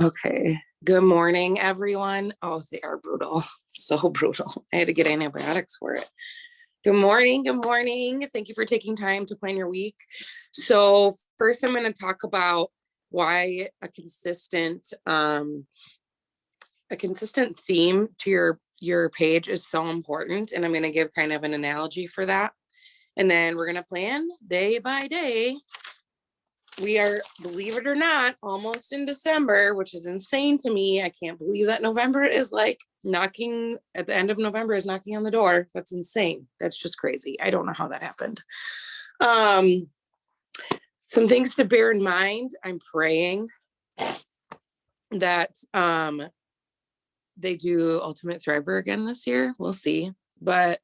Okay. Good morning, everyone. Oh, they are brutal. So brutal. I had to get antibiotics for it. Good morning. Good morning. Thank you for taking time to plan your week. So first, I'm going to talk about why a consistent theme to your page is so important. And I'm going to give kind of an analogy for that. And then we're going to plan day by day. We are, believe it or not, almost in December, which is insane to me. I can't believe that November is like knocking at the end of November is knocking on the door. That's insane. That's just crazy. I don't know how that happened. Some things to bear in mind. I'm praying that they do Ultimate Thriver again this year. We'll see. But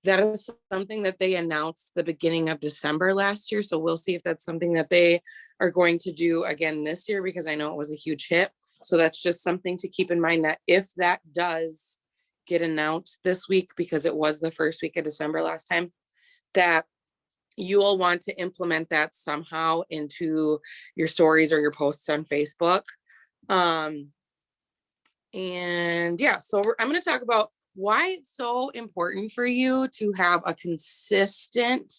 that is something that they announced the beginning of December last year. So we'll see if that's something that they are going to do again this year, because I know it was a huge hit. So that's just something to keep in mind, that if that does get announced this week, because it was the first week of December last time, that you will want to implement that somehow into your stories or your posts on Facebook. And yeah, so I'm going to talk about why it's so important for you to have a consistent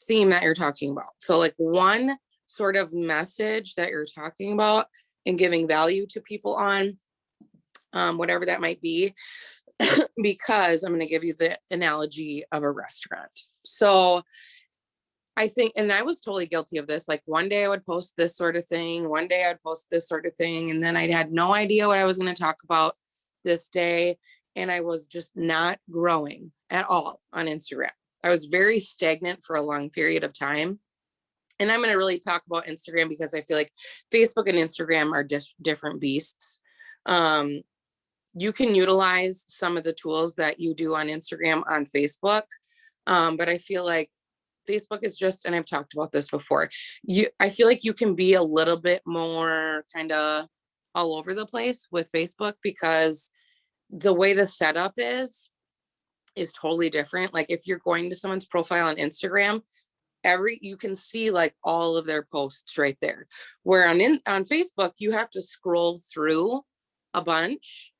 theme that you're talking about. So like one sort of message that you're talking about and giving value to people on, whatever that might be, because I'm going to give you the analogy of a restaurant. So I think, and I was totally guilty of this. Like one day I would post this sort of thing. One day I'd post this sort of thing. And then I had no idea what I was going to talk about this day. And I was just not growing at all on Instagram. I was very stagnant for a long period of time. And I'm going to really talk about Instagram because I feel like Facebook and Instagram are different beasts. You can utilize some of the tools that you do on Instagram on Facebook. But I feel like Facebook is just, and I've talked about this before, I feel like you can be a little bit more kind of all over the place with Facebook, because the way the setup is totally different. Like if you're going to someone's profile on Instagram, you can see like all of their posts right there. Where on Facebook, you have to scroll through a bunch.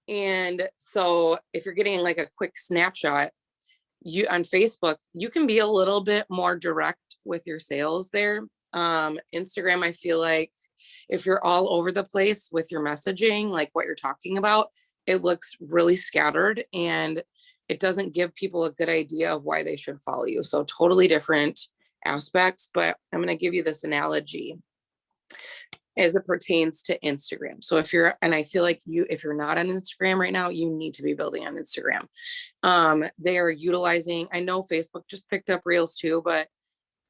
And so if you're getting like a quick snapshot, on Facebook, you can be a little bit more direct with your sales there. Instagram, I feel like if you're all over the place with your messaging, like what you're talking about, it looks really scattered and it doesn't give people a good idea of why they should follow you. So totally different aspects, but I'm going to give you this analogy as it pertains to Instagram. So and I feel like if you're not on Instagram right now, you need to be building on Instagram. They are utilizing, I know Facebook just picked up Reels too, but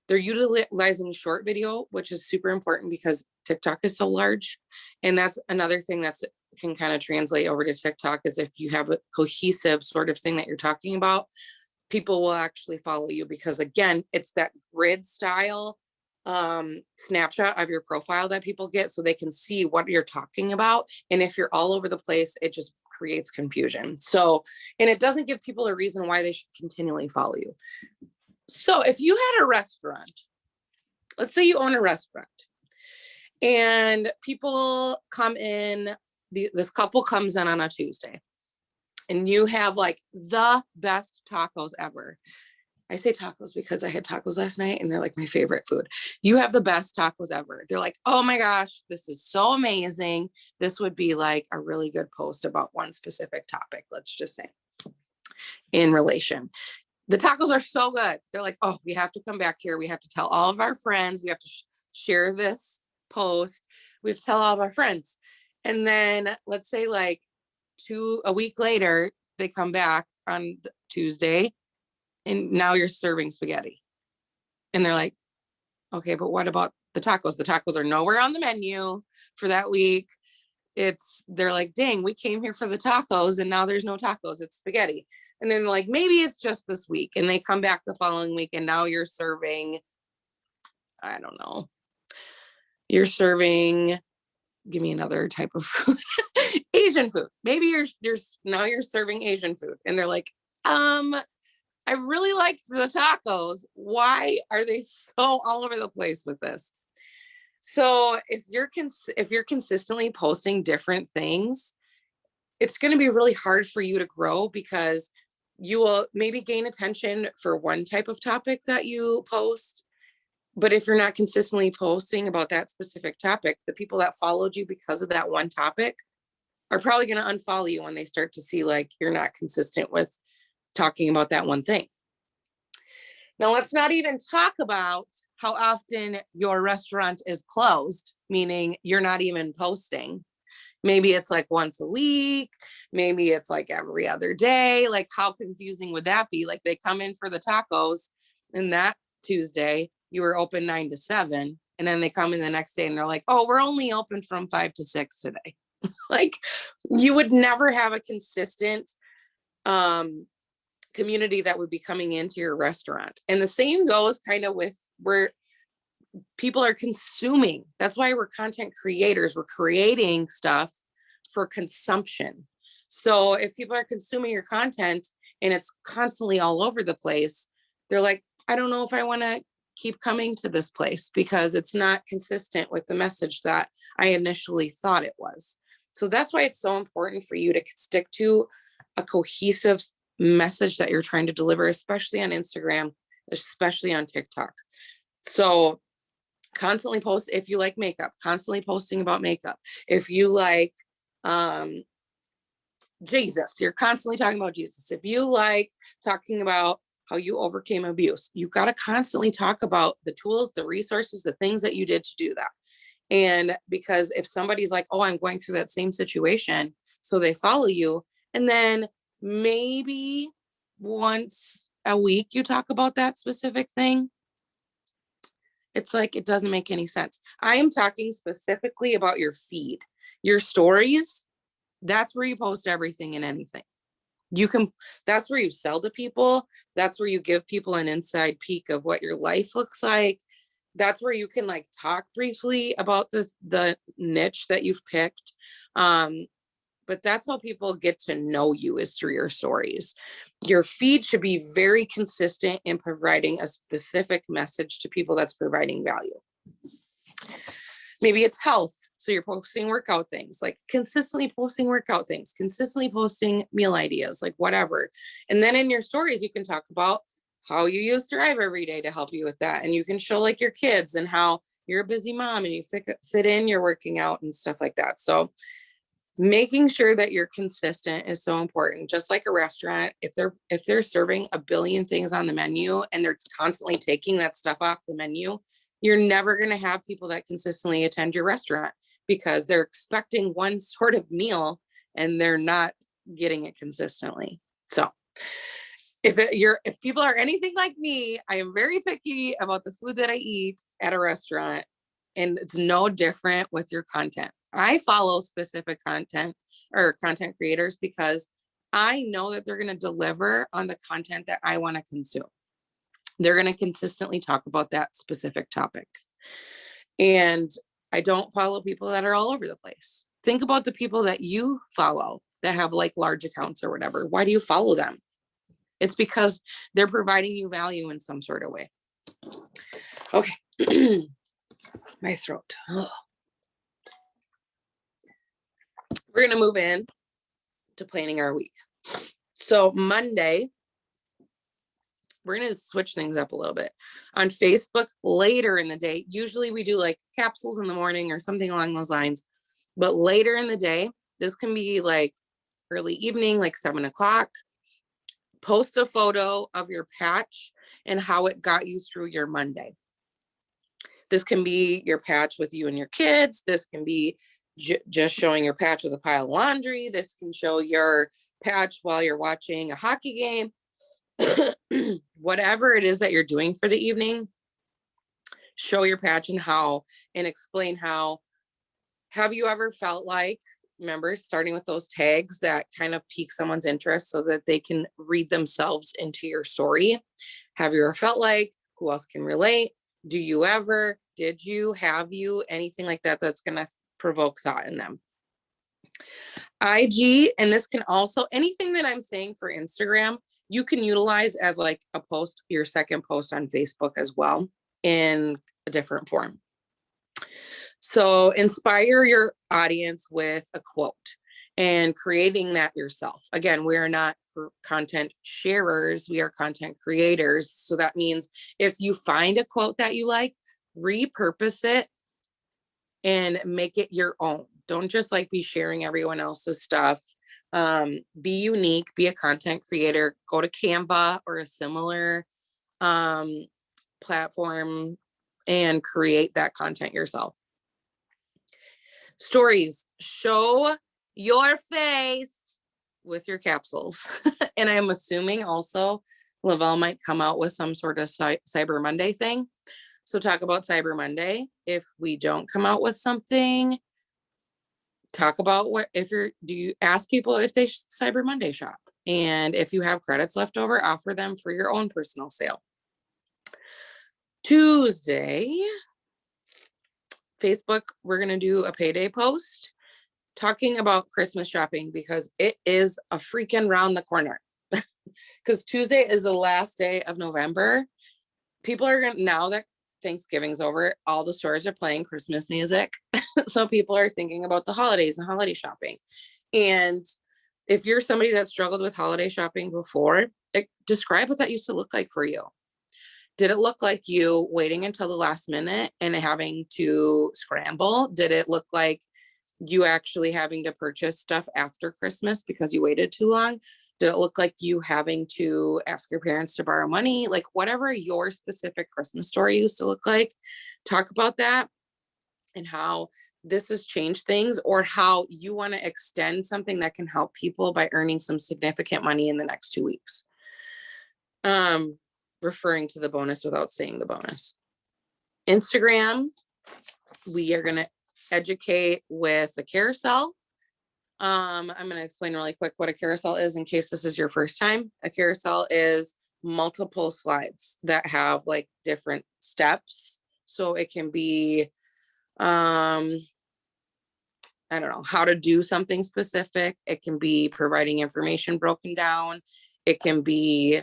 they're utilizing short video, which is super important because TikTok is so large. And that's another thing that can kind of translate over to TikTok, is if you have a cohesive sort of thing that you're talking about, people will actually follow you, because again, it's that grid style snapshot of your profile that people get, so they can see what you're talking about. And if you're all over the place, it just creates confusion. So, and it doesn't give people a reason why they should continually follow you. So if you had a restaurant, let's say you own a restaurant and people come in, this couple comes in on a Tuesday and you have like the best tacos ever. I say tacos because I had tacos last night and they're like my favorite food. You have the best tacos ever. They're like, oh my gosh, this is so amazing. This would be like a really good post about one specific topic, let's just say, in relation. The tacos are so good. They're like, oh, we have to come back here. We have to tell all of our friends. We have to share this post. We have to tell all of our friends. And then let's say like a week later, they come back on Tuesday and now you're serving spaghetti. And they're like, okay, but what about the tacos? The tacos are nowhere on the menu for that week. They're like, dang, we came here for the tacos and now there's no tacos, it's spaghetti. And then like, maybe it's just this week, and they come back the following week and now you're serving, I don't know, you're serving, give me another type of food. Asian food. Maybe you're serving Asian food. And they're like, I really liked the tacos. Why are they so all over the place with this? So if you're consistently posting different things, it's going to be really hard for you to grow, because you will maybe gain attention for one type of topic that you post. But if you're not consistently posting about that specific topic, the people that followed you because of that one topic are probably going to unfollow you when they start to see like you're not consistent with talking about that one thing. Now, let's not even talk about how often your restaurant is closed, meaning you're not even posting. Maybe it's like once a week, maybe it's like every other day. Like, how confusing would that be? Like, they come in for the tacos, and that Tuesday you were open 9 to 7, and then they come in the next day and they're like, oh, we're only open from 5 to 6 today. Like, you would never have a consistent community that would be coming into your restaurant. And the same goes kind of with where people are consuming. That's why we're content creators. We're creating stuff for consumption. So if people are consuming your content and it's constantly all over the place, they're like, I don't know if I want to keep coming to this place because it's not consistent with the message that I initially thought it was. So that's why it's so important for you to stick to a cohesive message that you're trying to deliver, especially on Instagram, especially on TikTok. So constantly post. If you like makeup, constantly posting about makeup. If you like Jesus, you're constantly talking about Jesus. If you like talking about how you overcame abuse, you got to constantly talk about the tools, the resources, the things that you did to do that. And because if somebody's like, oh, I'm going through that same situation, so they follow you, and then maybe once a week you talk about that specific thing, it's like, it doesn't make any sense. I am talking specifically about your feed, your stories. That's where you post everything and anything. You can, that's where you sell to people. That's where you give people an inside peek of what your life looks like. That's where you can like talk briefly about the niche that you've picked. But that's how people get to know you, is through your stories. Your feed should be very consistent in providing a specific message to people that's providing value. Maybe it's health. So you're posting workout things, like consistently posting workout things, consistently posting meal ideas, like whatever. And then in your stories, you can talk about how you use Thrive every day to help you with that. And you can show like your kids and how you're a busy mom and you fit in your working out and stuff like that. So making sure that you're consistent is so important. Just like a restaurant, if they're serving a billion things on the menu and they're constantly taking that stuff off the menu, you're never going to have people that consistently attend your restaurant, because they're expecting one sort of meal and they're not getting it consistently. So if people are anything like me, I am very picky about the food that I eat at a restaurant, and it's no different with your content. I follow specific content or content creators because I know that they're going to deliver on the content that I want to consume. They're going to consistently talk about that specific topic. And I don't follow people that are all over the place. Think about the people that you follow that have like large accounts or whatever. Why do you follow them? It's because they're providing you value in some sort of way. Okay. My throat. Ugh. We're going to move in to planning our week. So Monday, we're going to switch things up a little bit. On Facebook, later in the day, usually we do like capsules in the morning or something along those lines. But later in the day, this can be like early evening, like 7 o'clock. Post a photo of your patch and how it got you through your Monday. This can be your patch with you and your kids. This can be just showing your patch with a pile of laundry. This can show your patch while you're watching a hockey game. Whatever it is that you're doing for the evening, show your patch and explain how. Have you ever felt like, remember, starting with those tags that kind of pique someone's interest so that they can read themselves into your story? Have you ever felt like, who else can relate? Do you ever, did you, have you, anything like that that's going to provoke thought in them? IG, and this can also, anything that I'm saying for Instagram, you can utilize as like a post, your second post on Facebook as well, in a different form. So inspire your audience with a quote and creating that yourself. Again, we are not content sharers, we are content creators. So that means if you find a quote that you like, repurpose it and make it your own. Don't just like be sharing everyone else's stuff. Be unique, be a content creator, go to Canva or a similar platform and create that content yourself. Stories, show your face with your capsules. And I'm assuming also Lavelle might come out with some sort of Cyber Monday thing. So talk about Cyber Monday. If we don't come out with something, talk about do you ask people if they Cyber Monday shop? And if you have credits left over, offer them for your own personal sale. Tuesday, Facebook, we're going to do a payday post talking about Christmas shopping because it is a freaking round the corner. Because Tuesday is the last day of November. People are going to, now that Thanksgiving's over, all the stores are playing Christmas music. So people are thinking about the holidays and holiday shopping. And if you're somebody that struggled with holiday shopping before, describe what that used to look like for you. Did it look like you waiting until the last minute and having to scramble? Did it look like you actually having to purchase stuff after Christmas because you waited too long? Did it look like you having to ask your parents to borrow money? Like whatever your specific Christmas story used to look like, talk about that and how this has changed things, or how you want to extend something that can help people by earning some significant money in the next 2 weeks. Referring to the bonus without saying the bonus. Instagram, we are going to educate with a carousel. I'm going to explain really quick what a carousel is in case this is your first time. A carousel is multiple slides that have like different steps. So it can be, I don't know, how to do something specific. It can be providing information broken down. It can be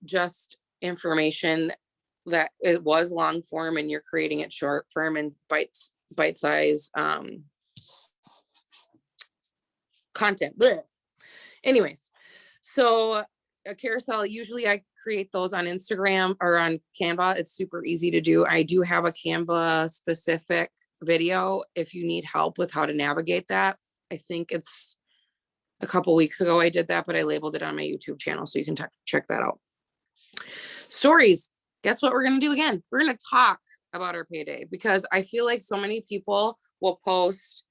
just information that it was long form and you're creating it short form and bite size content. Blech. Anyways, so a carousel, usually I create those on Instagram or on Canva. It's super easy to do. I do have a Canva specific video if you need help with how to navigate that. I think it's a couple weeks ago I did that, but I labeled it on my YouTube channel, so you can check that out. Stories. Guess what we're going to do again? We're going to talk about our payday, because I feel like so many people will post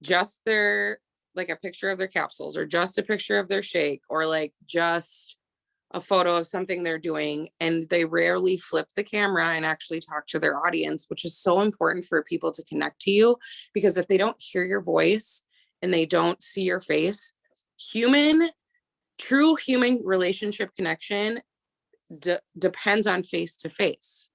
just like a picture of their capsules or just a picture of their shake or like just a photo of something they're doing, and they rarely flip the camera and actually talk to their audience, which is so important for people to connect to you, because if they don't hear your voice and they don't see your face, true human relationship connection depends on face to face.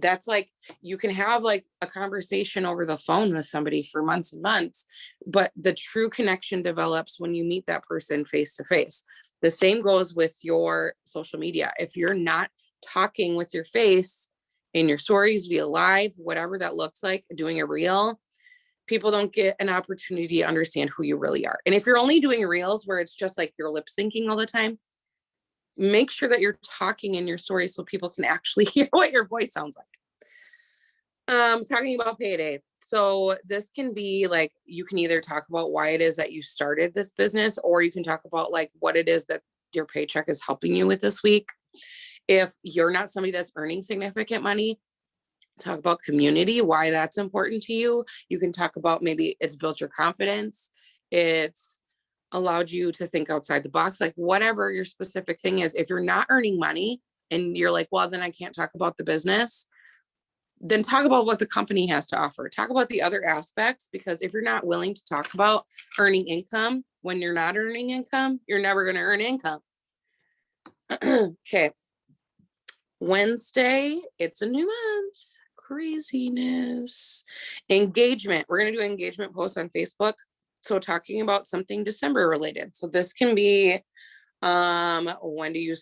That's like, you can have like a conversation over the phone with somebody for months and months, but the true connection develops when you meet that person face to face. The same goes with your social media. If you're not talking with your face in your stories, via live, whatever that looks like, doing a reel, people don't get an opportunity to understand who you really are. And if you're only doing reels where it's just like you're lip syncing all the time, make sure that you're talking in your story so people can actually hear what your voice sounds like. Talking about payday. So this can be like, you can either talk about why it is that you started this business, or you can talk about like what it is that your paycheck is helping you with this week. If you're not somebody that's earning significant money, talk about community, why that's important to you. You can talk about maybe it's built your confidence. It's allowed you to think outside the box, like whatever your specific thing is. If you're not earning money and you're like, well, then I can't talk about the business, then talk about what the company has to offer. Talk about the other aspects, because if you're not willing to talk about earning income when you're not earning income, you're never going to earn income. Okay. Wednesday, it's a new month. Craziness. Engagement. We're going to do an engagement post on Facebook. So talking about something December related. So this can be When do you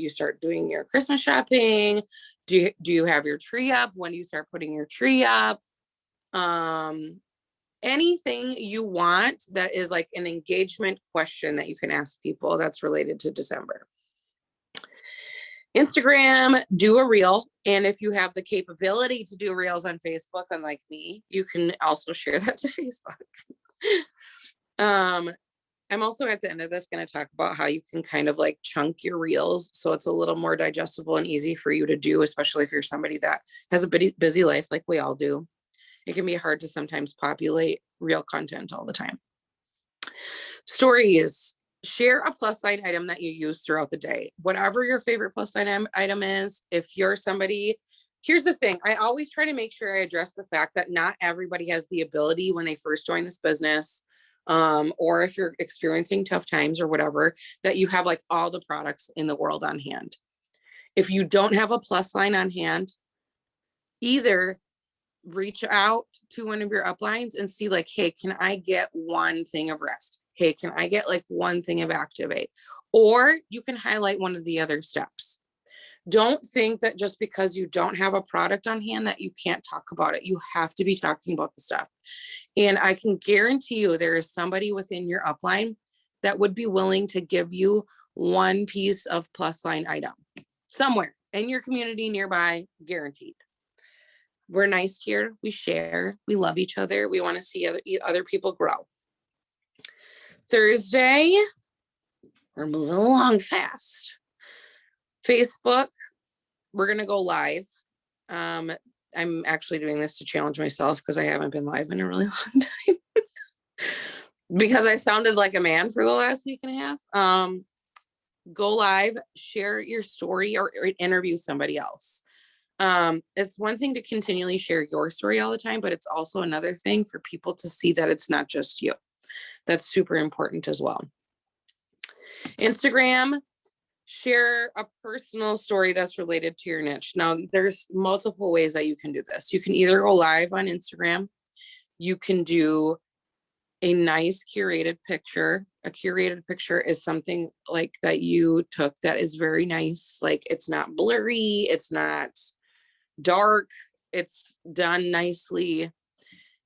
start doing your Christmas shopping? Do you have your tree up? When do you start putting your tree up? Anything you want that is like an engagement question that you can ask people that's related to December. Instagram, do a reel. And if you have the capability to do reels on Facebook, unlike me, you can also share that to Facebook. I'm also at the end of this going to talk about how you can kind of like chunk your reels so it's a little more digestible and easy for you to do, especially if you're somebody that has a busy life like we all do. It can be hard to sometimes populate real content all the time. Stories. Share a plus sign item that you use throughout the day. Whatever your favorite plus sign item is, if you're somebody, here's the thing. I always try to make sure I address the fact that not everybody has the ability when they first join this business, or if you're experiencing tough times or whatever, that you have like all the products in the world on hand. If you don't have a plus line on hand, either reach out to one of your uplines and see like, hey, can I get one thing of rest? Hey, can I get like one thing of activate? Or you can highlight one of the other steps. Don't think that just because you don't have a product on hand that you can't talk about it. You have to be talking about the stuff. And I can guarantee you there is somebody within your upline that would be willing to give you one piece of plus line item somewhere in your community nearby, guaranteed. We're nice here. We share. We love each other. We want to see other people grow. Thursday, we're moving along fast. Facebook, we're going to go live. I'm actually doing this to challenge myself because I haven't been live in a really long time because I sounded like a man for the last week and a half. Go live, share your story or interview somebody else. It's one thing to continually share your story all the time, but it's also another thing for people to see that it's not just you. That's super important as well. Instagram, share a personal story that's related to your niche. Now, there's multiple ways that you can do this. You can either go live on Instagram. You can do a nice curated picture. A curated picture is something like that you took that is very nice. Like it's not blurry. It's not dark. It's done nicely.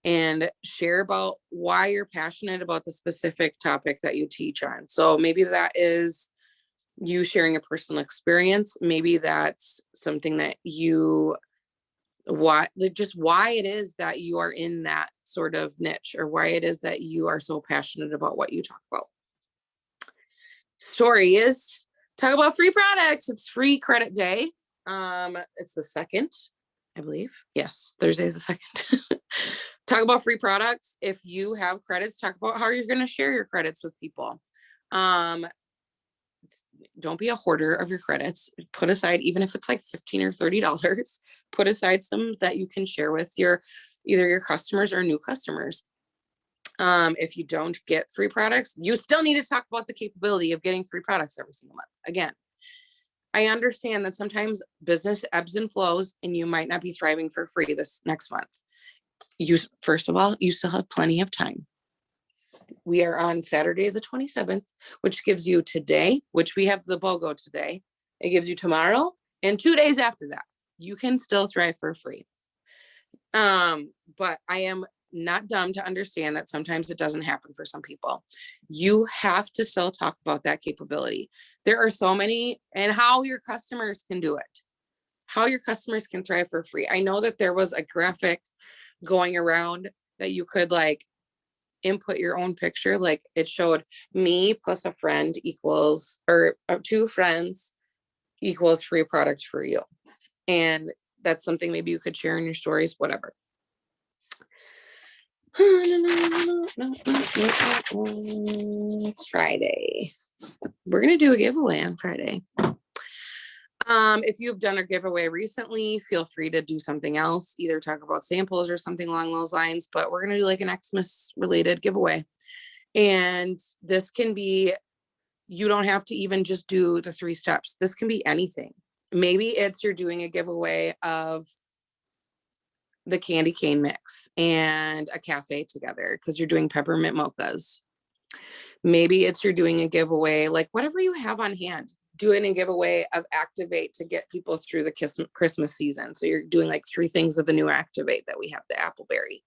And share about why you're passionate about the specific topic that you teach on. So maybe that is you sharing a personal experience. Maybe that's something that why it is that you are in that sort of niche, or why it is that you are so passionate about what you talk about. Story is talk about free products. It's free credit day. It's the 2nd, I believe. Yes, Thursday is the 2nd. Talk about free products. If you have credits, talk about how you're going to share your credits with people. Don't be a hoarder of your credits. Put aside, even if it's like $15 or $30, put aside some that you can share with either your customers or new customers. If you don't get free products, you still need to talk about the capability of getting free products every single month. Again, I understand that sometimes business ebbs and flows and you might not be thriving for free this next month. First of all, you still have plenty of time. We are on Saturday, the 27th, which gives you today, which we have the BOGO today. It gives you tomorrow and 2 days after that. You can still thrive for free. But I am not dumb to understand that sometimes it doesn't happen for some people. You have to still talk about that capability. There are so many, and how your customers can do it, how your customers can thrive for free. I know that there was a graphic going around that you could like input your own picture. Like it showed me plus a friend equals, or 2 friends equals free product for you. And that's something maybe you could share in your stories, whatever. It's Friday. We're going to do a giveaway on Friday. If you've done a giveaway recently, feel free to do something else, either talk about samples or something along those lines, but we're going to do like an Xmas related giveaway. And this can be, you don't have to even just do the 3 steps. This can be anything. Maybe it's you're doing a giveaway of the candy cane mix and a cafe together because you're doing peppermint mochas. Maybe it's you're doing a giveaway, like whatever you have on hand, doing a giveaway of Activate to get people through the Christmas season. So you're doing like 3 things of the new Activate that we have, the Appleberry.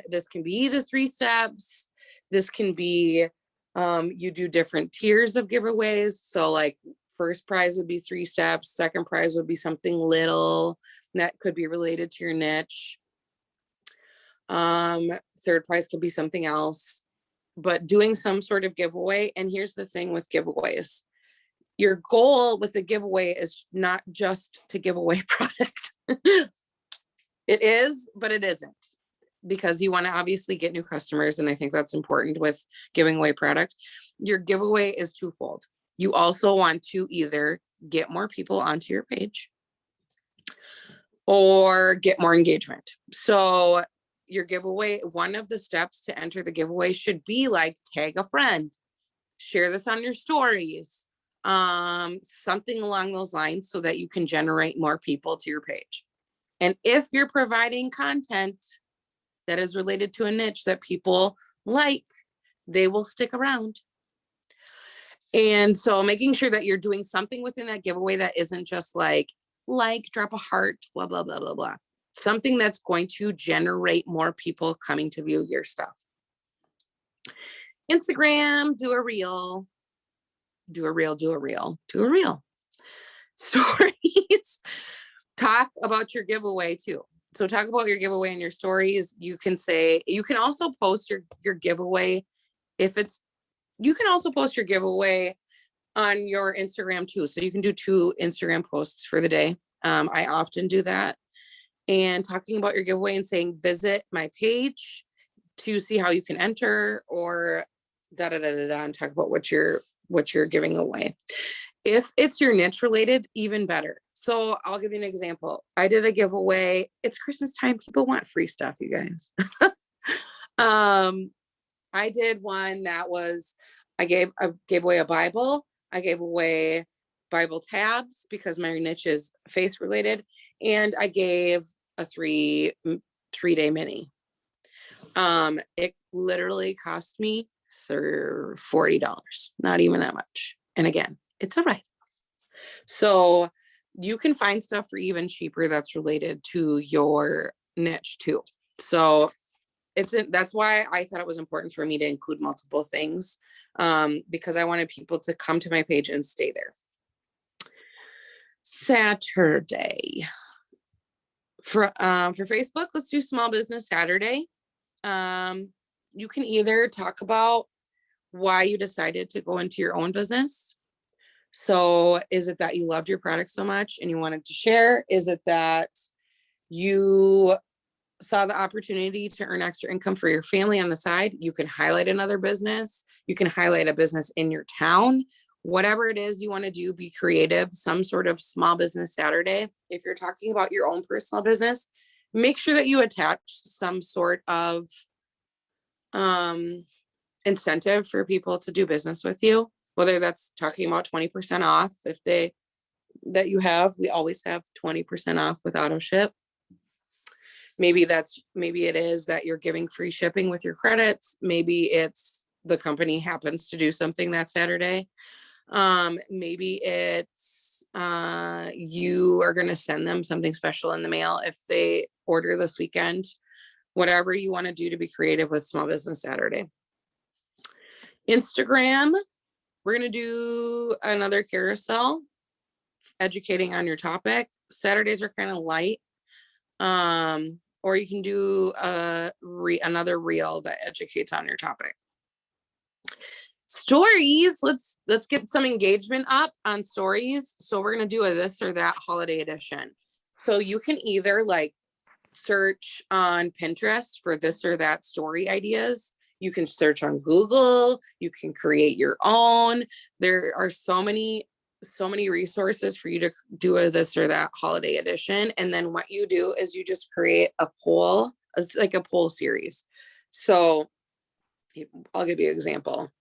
This can be the 3 steps. This can be, you do different tiers of giveaways. So like first prize would be 3 steps. Second prize would be something little that could be related to your niche. Third prize could be something else, but doing some sort of giveaway. And here's the thing with giveaways. Your goal with the giveaway is not just to give away product. It is, but it isn't, because you want to obviously get new customers. And I think that's important with giving away product. Your giveaway is twofold. You also want to either get more people onto your page or get more engagement. So your giveaway, one of the steps to enter the giveaway should be like tag a friend, share this on your stories, something along those lines, so that you can generate more people to your page. And if you're providing content that is related to a niche that people like, they will stick around. And so making sure that you're doing something within that giveaway that isn't just like, drop a heart, blah, blah, blah, blah, blah. Something that's going to generate more people coming to view your stuff. Instagram, do a reel. Stories, talk about your giveaway too. So talk about your giveaway in your stories. You can also post your giveaway. You can also post your giveaway on your Instagram too. So you can do 2 Instagram posts for the day. I often do that. And talking about your giveaway and saying, visit my page to see how you can enter, or and talk about what you're giving away. If it's your niche related, even better. So I'll give you an example. I did a giveaway. It's Christmas time. People want free stuff, you guys. I did one that was, I gave away a Bible. I gave away Bible tabs because my niche is faith related. And I gave a 3-day mini. It literally cost me $40, not even that much. And again, it's a write-off. So you can find stuff for even cheaper that's related to your niche too. So that's why I thought it was important for me to include multiple things, because I wanted people to come to my page and stay there. Saturday. For Facebook, let's do Small Business Saturday. You can either talk about why you decided to go into your own business. So is it that you loved your product so much and you wanted to share? Is it that you saw the opportunity to earn extra income for your family on the side? You can highlight another business. You can highlight a business in your town. Whatever it is you want to do, be creative, some sort of Small Business Saturday. If you're talking about your own personal business, make sure that you attach some sort of incentive for people to do business with you, whether that's talking about 20% off we always have 20% off with auto ship. Maybe it is that you're giving free shipping with your credits. Maybe it's the company happens to do something that Saturday. Maybe it's you are going to send them something special in the mail if they order this weekend. Whatever you want to do to be creative with Small Business Saturday. Instagram, we're going to do another carousel, educating on your topic. Saturdays are kind of light. Or you can do another reel that educates on your topic. Stories, let's get some engagement up on stories. So we're going to do a this or that holiday edition. So you can either like search on Pinterest for this or that story ideas. You can search on Google. You can create your own. There are so many resources for you to do a this or that holiday edition. And then what you do is you just create a poll. It's like a poll series. So I'll give you an example.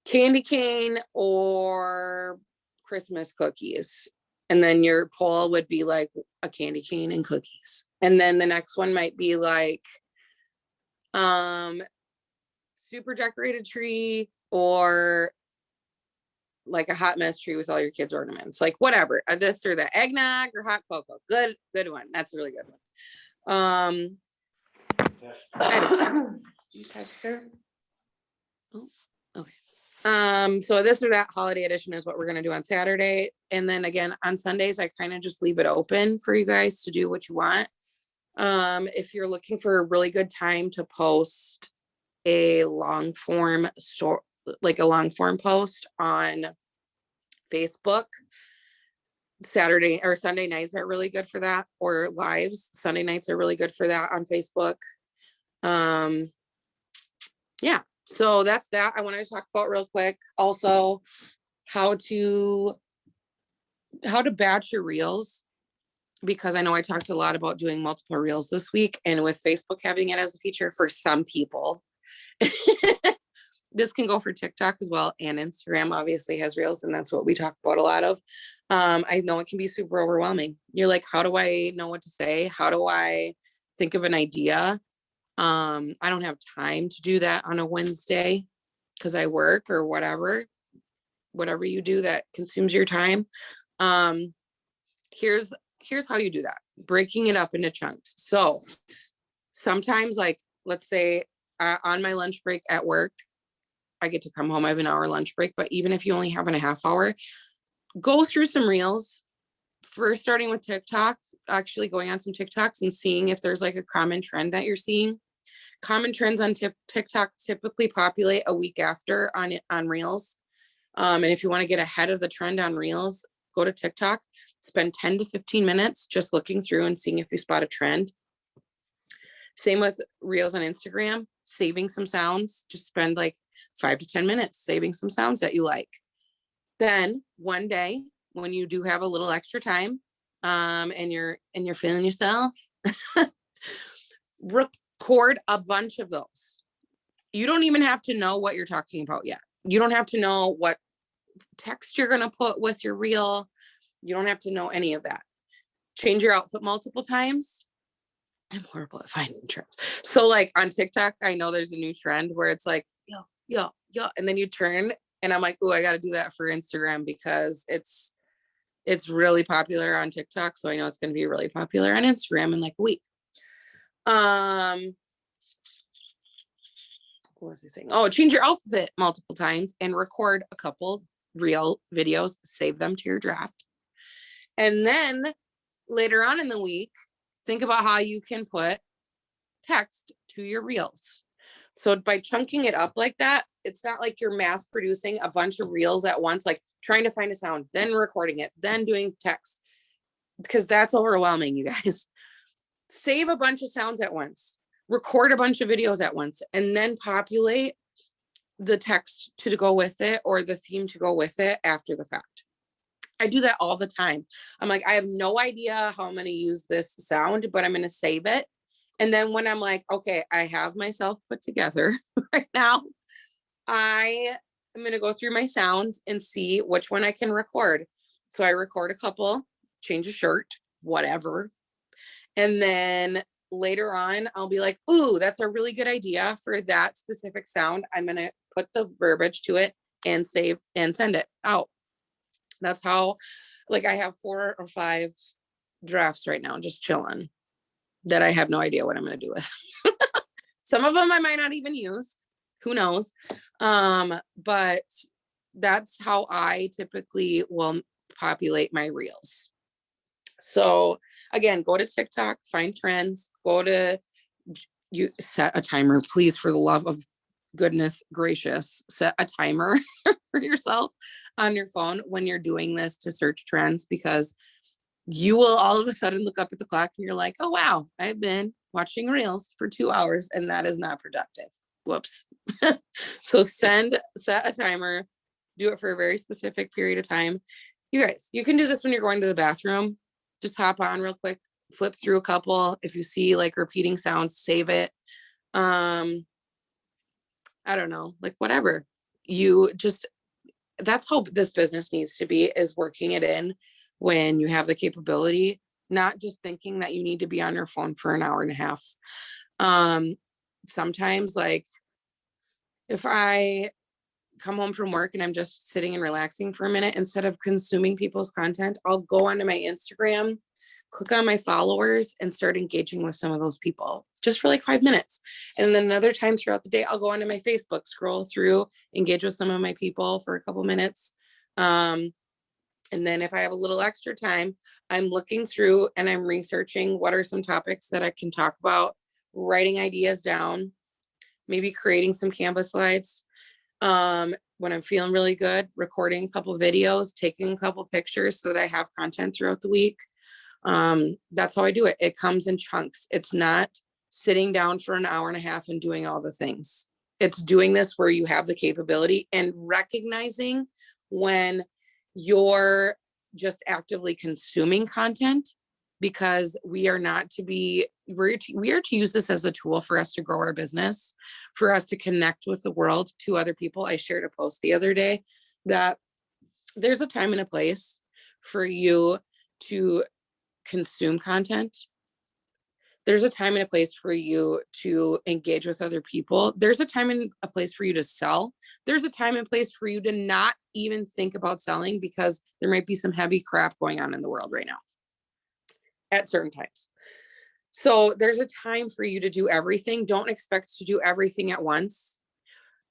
Candy cane or Christmas cookies. And then your poll would be like a candy cane and cookies. And then the next one might be like super decorated tree or like a hot mess tree with all your kids' ornaments, like whatever, this or that, eggnog or hot cocoa. Good one. That's a really good one. Oh, okay. So this or that holiday edition is what we're going to do on Saturday. And then again, on Sundays, I kind of just leave it open for you guys to do what you want. If you're looking for a really good time to post a long form post on Facebook, Saturday or Sunday nights are really good for that, or lives. Sunday nights are really good for that on Facebook. Yeah, so that's that. I wanted to talk about real quick also how to batch your reels, because I know I talked a lot about doing multiple reels this week, and with Facebook having it as a feature for some people, this can go for TikTok as well, and Instagram obviously has reels, and that's what we talk about a lot of. I know it can be super overwhelming. You're like, how do I know what to say? How do I think of an idea? I don't have time to do that on a Wednesday because I work or whatever you do that consumes your time. Here's how you do that. Breaking it up into chunks. So sometimes, like, let's say on my lunch break at work, I get to come home. I have an hour lunch break, but even if you only have a half hour, go through some reels. First, starting with TikTok, actually going on some TikToks and seeing if there's like a common trend that you're seeing. Common trends on TikTok typically populate a week after on reels. And if you want to get ahead of the trend on reels, go to TikTok, spend 10 to 15 minutes just looking through and seeing if you spot a trend. Same with reels on Instagram, saving some sounds. Just spend like 5 to 10 minutes saving some sounds that you like. Then one day when you do have a little extra time, and you're feeling yourself, record a bunch of those. You don't even have to know what you're talking about yet. You don't have to know what text you're going to put with your reel. You don't have to know any of that. Change your outfit multiple times. I'm horrible at finding trends. So like on TikTok, I know there's a new trend where it's like, yo. And then you turn and I'm like, oh, I got to do that for Instagram because it's really popular on TikTok. So I know it's going to be really popular on Instagram in like a week. What was I saying? Oh, change your outfit multiple times and record a couple reel videos, save them to your draft. And then later on in the week, think about how you can put text to your reels. So by chunking it up like that, it's not like you're mass producing a bunch of reels at once, like trying to find a sound, then recording it, then doing text, because that's overwhelming, you guys. Save a bunch of sounds at once, record a bunch of videos at once, and then populate the text to go with it or the theme to go with it after the fact. I do that all the time. I'm like, I have no idea how I'm going to use this sound, but I'm going to save it. And then when I'm like, okay, I have myself put together right now, I am going to go through my sounds and see which one I can record. So I record a couple, change a shirt, whatever. And then later on, I'll be like, ooh, that's a really good idea for that specific sound. I'm going to put the verbiage to it and save and send it out. That's how, like, I have 4 or 5 drafts right now, just chilling, that I have no idea what I'm going to do with. Some of them I might not even use. Who knows? But that's how I typically will populate my reels. So again, go to TikTok, find trends, you set a timer, please, for the love of goodness gracious, set a timer for yourself on your phone when you're doing this to search trends, because you will all of a sudden look up at the clock and you're like, oh, wow, I've been watching reels for 2 hours and that is not productive. Whoops. So set a timer, do it for a very specific period of time. You guys, you can do this when you're going to the bathroom. Just hop on real quick, flip through a couple. If you see like repeating sounds, save it. I don't know, like whatever. That's how this business needs to be, is working it in when you have the capability, not just thinking that you need to be on your phone for an hour and a half. Sometimes like if I come home from work and I'm just sitting and relaxing for a minute, instead of consuming people's content, I'll go onto my Instagram, click on my followers, and start engaging with some of those people just for like 5 minutes. And then another time throughout the day, I'll go onto my Facebook, scroll through, engage with some of my people for a couple minutes. And then if I have a little extra time, I'm looking through and I'm researching what are some topics that I can talk about, writing ideas down, maybe creating some Canva slides. When I'm feeling really good, recording a couple of videos, taking a couple of pictures so that I have content throughout the week. That's how I do it. It comes in chunks. It's not sitting down for an hour and a half and doing all the things. It's doing this where you have the capability and recognizing when you're just actively consuming content, because we are to use this as a tool for us to grow our business, for us to connect with the world, to other people. I shared a post the other day that there's a time and a place for you to consume content. There's a time and a place for you to engage with other people. There's a time and a place for you to sell. There's a time and place for you to not even think about selling, because there might be some heavy crap going on in the world right now at certain times. So there's a time for you to do everything. Don't expect to do everything at once.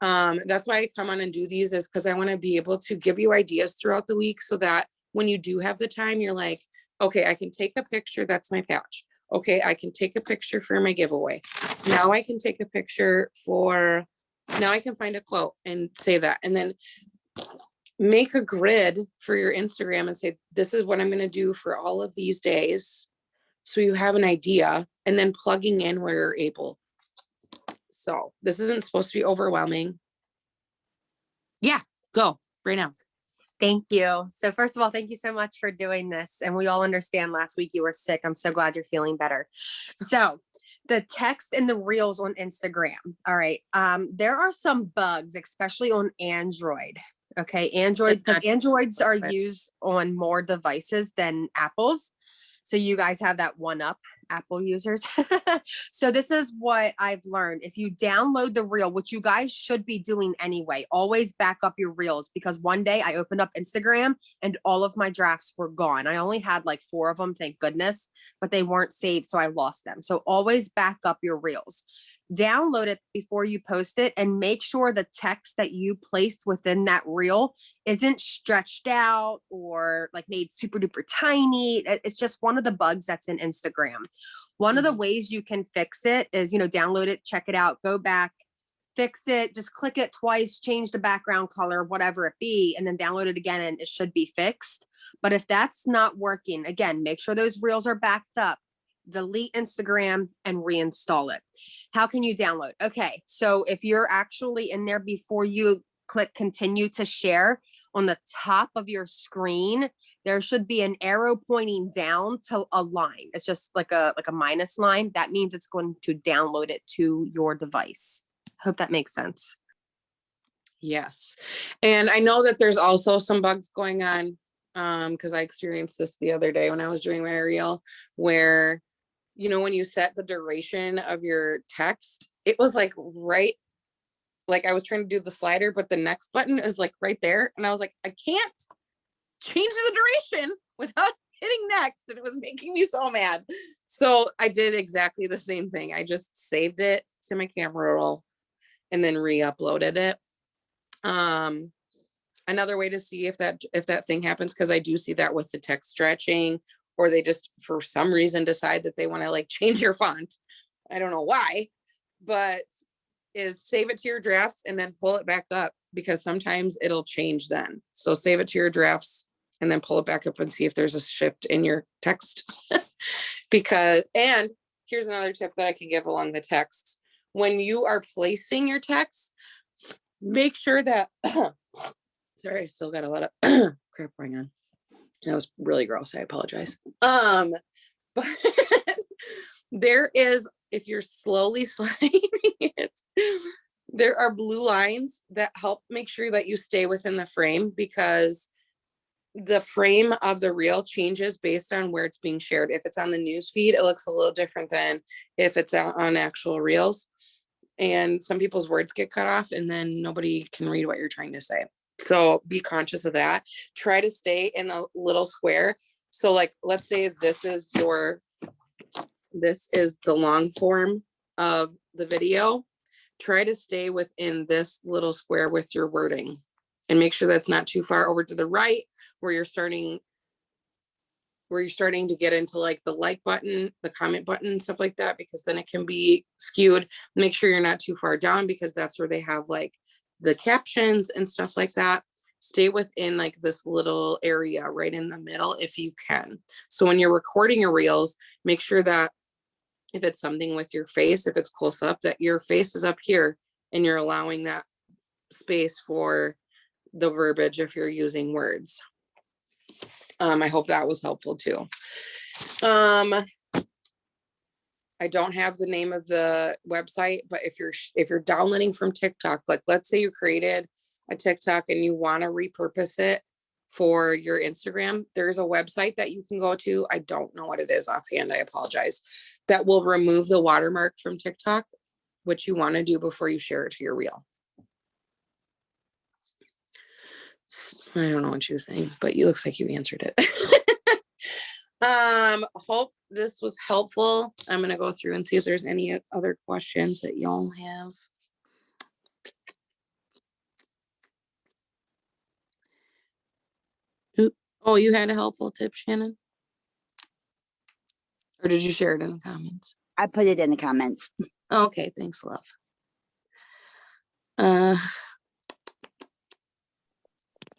That's why I come on and do these, is because I want to be able to give you ideas throughout the week, so that when you do have the time, you're like, okay, I can take a picture. That's my patch. Okay, I can take a picture for my giveaway. Now I can take a picture now I can find a quote and say that, and then make a grid for your Instagram and say, this is what I'm going to do for all of these days. So you have an idea, and then plugging in where you're able. So this isn't supposed to be overwhelming. Yeah, go right now. Thank you. So first of all, thank you so much for doing this. And we all understand last week you were sick. I'm so glad you're feeling better. So the text and the reels on Instagram. All right. There are some bugs, especially on Android. Okay. Android, because Androids are used on more devices than Apple's. So you guys have that one up, Apple users. So this is what I've learned. If you download the reel, which you guys should be doing anyway, always back up your reels, because one day I opened up Instagram and all of my drafts were gone. I only had like 4 of them, thank goodness, but they weren't saved. So I lost them. So always back up your reels. Download it before you post it, and make sure the text that you placed within that reel isn't stretched out or like made super duper tiny. It's just one of the bugs that's in Instagram. One of the ways you can fix it is, download it, check it out, go back, fix it, just click it twice, change the background color, whatever it be, and then download it again and it should be fixed. But if that's not working, again, make sure those reels are backed up, delete Instagram and reinstall it. How can you download? Okay, so if you're actually in there, before you click continue to share, on the top of your screen, there should be an arrow pointing down to a line. It's just like a minus line. That means it's going to download it to your device. Hope that makes sense. Yes. And I know that there's also some bugs going on, because I experienced this the other day when I was doing my reel, where when you set the duration of your text, it was like I was trying to do the slider, but the next button is like right there. And I was like, I can't change the duration without hitting next. And it was making me so mad. So I did exactly the same thing. I just saved it to my camera roll and then re-uploaded it. Another way to see if that thing happens, because I do see that with the text stretching, or they just for some reason decide that they want to like change your font. I don't know why, but is save it to your drafts and then pull it back up, because sometimes it'll change then. So save it to your drafts and then pull it back up and see if there's a shift in your text. And here's another tip that I can give along the text. When you are placing your text, make sure that, sorry, I still got a lot of crap going on. That was really gross. I apologize. But there is, if you're slowly sliding it, there are blue lines that help make sure that you stay within the frame, because the frame of the reel changes based on where it's being shared. If it's on the news feed, it looks a little different than if it's on actual reels. and some people's words get cut off and then nobody can read what you're trying to say. So be conscious of that. Try to stay in a little square. So like, let's say this is the long form of the video. Try to stay within this little square with your wording and make sure that's not too far over to the right where you're starting to get into like the like button, the comment button, stuff like that, because then it can be skewed. Make sure you're not too far down because that's where they have like the captions and stuff like that. Stay within like this little area right in the middle if you can. So when you're recording your reels, make sure that if it's something with your face, if it's close up, that your face is up here and you're allowing that space for the verbiage if you're using words. I hope that was helpful too. I don't have the name of the website, but if you're downloading from TikTok, like let's say you created a TikTok and you want to repurpose it for your Instagram, there's a website that you can go to. I don't know what it is offhand. I apologize. That will remove the watermark from TikTok, which you want to do before you share it to your reel. I don't know what you were saying, but you looks like you answered it. Hope this was helpful. I'm gonna go through and see if there's any other questions that y'all have. Oh, you had a helpful tip, Shannon? Or did you share it in the comments? I put it in the comments. Okay, thanks, love.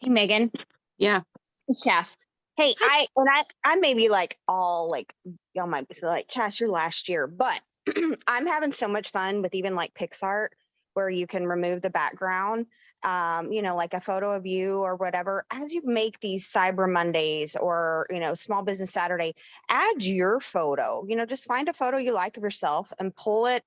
Hey, Megan. Yeah. It's Chas. Hey, I may be like all like, y'all might be like, Chas, you're last year, but I'm having so much fun with even like PixArt where you can remove the background, like a photo of you or whatever. As you make these Cyber Mondays or, Small Business Saturday, add your photo, just find a photo you like of yourself and pull it,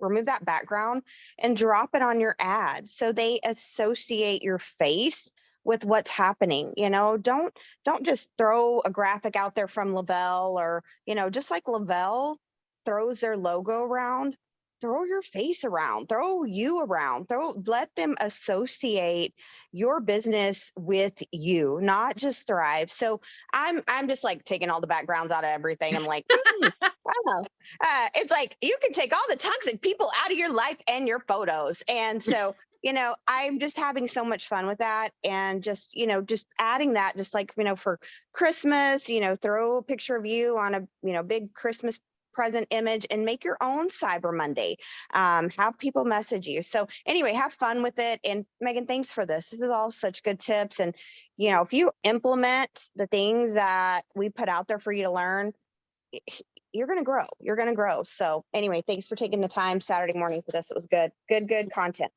remove that background and drop it on your ad. So they associate your face with what's happening. Don't just throw a graphic out there from Lavelle or, just like Lavelle throws their logo around, throw your face around, throw you around, let them associate your business with you, not just Thrive. So I'm just like taking all the backgrounds out of everything. I'm like, oh. It's like you can take all the toxic people out of your life and your photos. And so I'm just having so much fun with that. And just adding that, just like, for Christmas, throw a picture of you on a, big Christmas present image and make your own Cyber Monday. Have people message you. So anyway, have fun with it. And Megan, thanks for this. This is all such good tips. And, if you implement the things that we put out there for you to learn, you're going to grow. So anyway, thanks for taking the time Saturday morning for this. It was good content.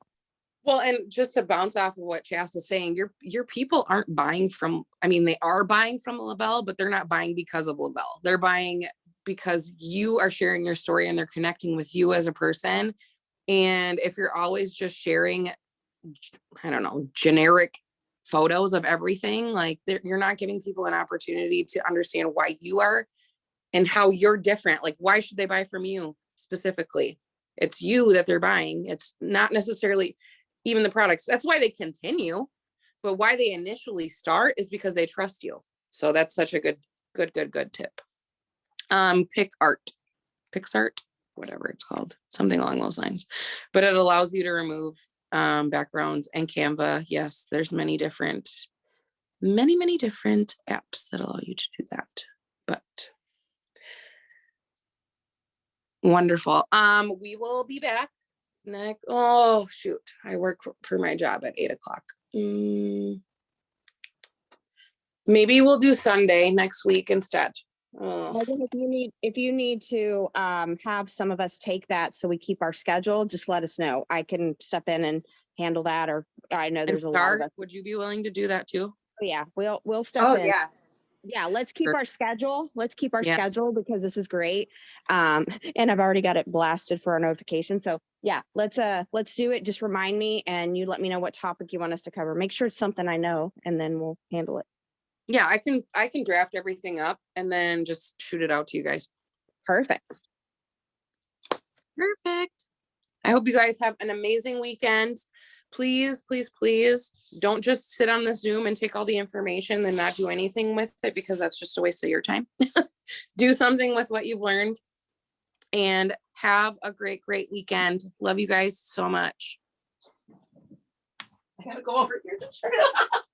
Well, and just to bounce off of what Chas is saying, your people aren't buying from, they are buying from Lavelle, but they're not buying because of Lavelle. They're buying because you are sharing your story and they're connecting with you as a person. And if you're always just sharing, I don't know, generic photos of everything, like you're not giving people an opportunity to understand why you are and how you're different. Like, why should they buy from you specifically? It's you that they're buying. It's not necessarily even the products. That's why they continue, but why they initially start is because they trust you. So that's such a good tip. PixArt, whatever it's called, something along those lines, but it allows you to remove backgrounds. And Canva, yes, there's many different apps that allow you to do that. But wonderful. We will be back next. Oh shoot, I work for my job at 8:00. Maybe we'll do Sunday next week instead. Megan, if you need to have some of us take that so we keep our schedule, just let us know. I can step in and handle that. Or I know there's a lot of us. Would you be willing to do that too? Oh, yeah, we'll step in. Yes. Yeah, let's keep our schedule. Let's keep our Yes. schedule because this is great. And I've already got it blasted for our notification. So yeah, let's do it. Just remind me and you let me know what topic you want us to cover. Make sure it's something I know and then we'll handle it. Yeah, I can draft everything up and then just shoot it out to you guys. Perfect. I hope you guys have an amazing weekend. Please, please, please don't just sit on the Zoom and take all the information and not do anything with it, because that's just a waste of your time. Do something with what you've learned, and have a great, great weekend. Love you guys so much. I gotta go over here to turn it off.